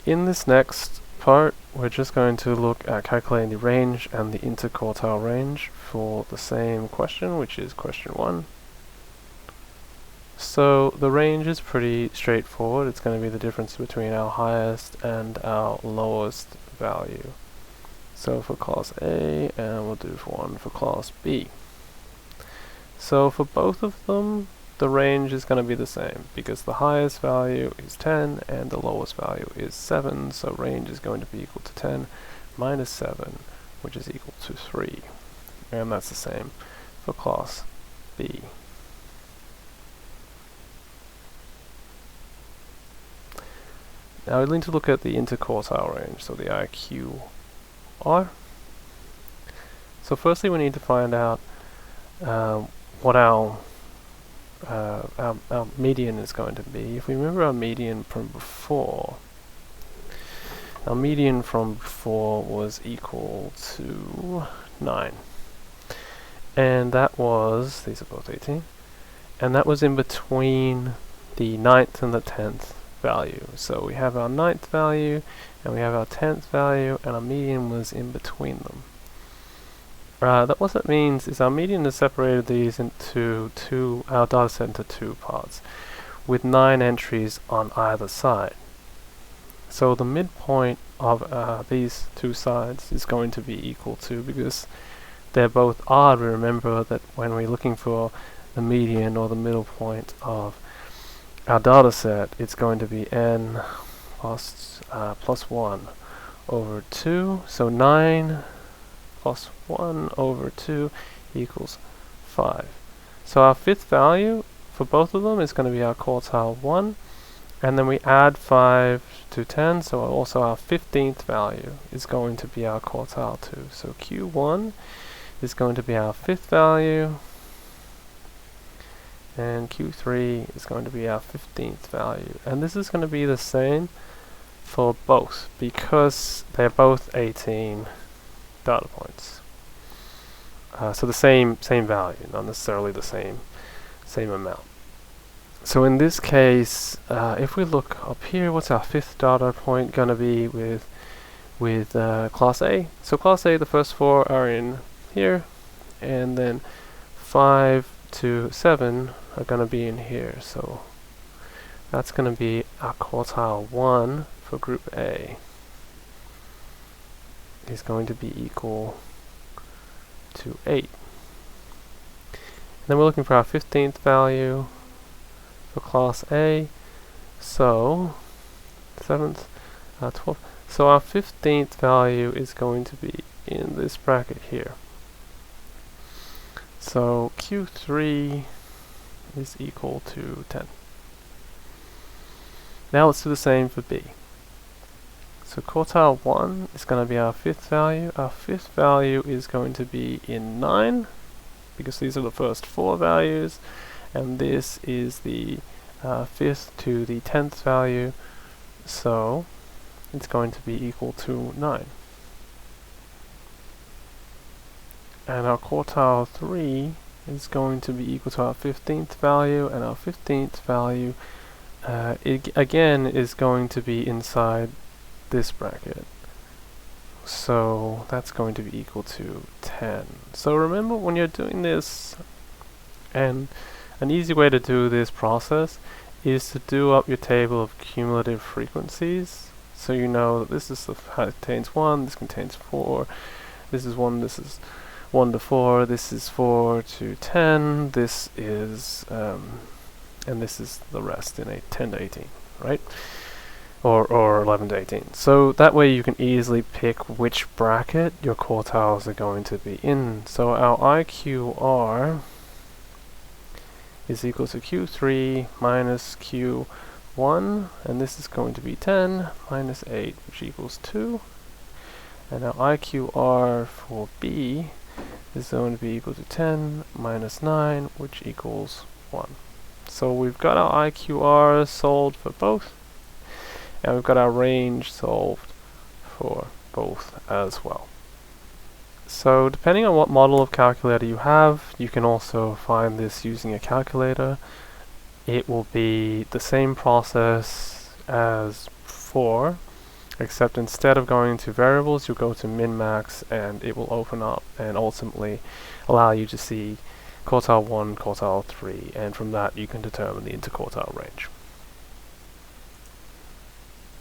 In this next part, we're just going to look at calculating the range and the interquartile range for the same question, which is question 1. So the range is pretty straightforward. It's going to be the difference between our highest and our lowest value. So for class A, and we'll do one for class B. So for both of them, the range is going to be the same because the highest value is 10 and the lowest value is 7, so range is going to be equal to 10 minus 7, which is equal to 3. And that's the same for class B. Now we need to look at the interquartile range, so the IQR. So firstly we need to find out what our median is going to be. If we remember our median from before, our median from before was equal to 9. And that was, these are both 18, and that was in between the 9th and the 10th value. So we have our 9th value, and we have our 10th value, and our median was in between them. That what that means is our median has separated these into our data set into two parts, with 9 entries on either side. So the midpoint of these two sides is going to be equal to, because they're both odd, we remember that when we're looking for the median or the middle point of our data set, it's going to be n plus 1 over 2, so 9 plus 1 over 2 equals 5. So our 5th value for both of them is going to be our quartile 1, and then we add 5 to 10, so also our 15th value is going to be our quartile 2. So Q1 is going to be our 5th value, and Q3 is going to be our 15th value. And this is going to be the same for both, because they're both 18 data points. So the same value, not necessarily the same amount. So in this case, if we look up here, what's our 5th data point going to be with class A? So class A, the first 4 are in here, and then 5 to 7 are going to be in here. So that's going to be our quartile 1 for group A is going to be equal to 8. And then we're looking for our 15th value for class A. So 7th, 12th. So our 15th value is going to be in this bracket here. So Q3 is equal to 10. Now let's do the same for B. So quartile 1 is going to be our 5th value. Our 5th value is going to be in 9, because these are the first 4 values, and this is the 5th to the 10th value, so it's going to be equal to 9. And our quartile 3 is going to be equal to our 15th value, and our 15th value again is going to be inside this bracket. So that's going to be equal to 10. So remember, when you're doing this, and an easy way to do this process is to do up your table of cumulative frequencies. So you know that this is contains 1, this contains 4, this is 1, this is 1 to 4, this is 4 to 10, this is and this is the rest in 10 to 18, right? Or 11 to 18. So that way you can easily pick which bracket your quartiles are going to be in. So our IQR is equal to Q3 minus Q1, and this is going to be 10 minus 8, which equals 2. And our IQR for B is going to be equal to 10 minus 9, which equals 1. So we've got our IQR solved for both, and we've got our range solved for both as well. So depending on what model of calculator you have, you can also find this using a calculator. It will be the same process as before, except instead of going to variables, you go to min-max, and it will open up and ultimately allow you to see quartile 1, quartile 3, and from that you can determine the interquartile range.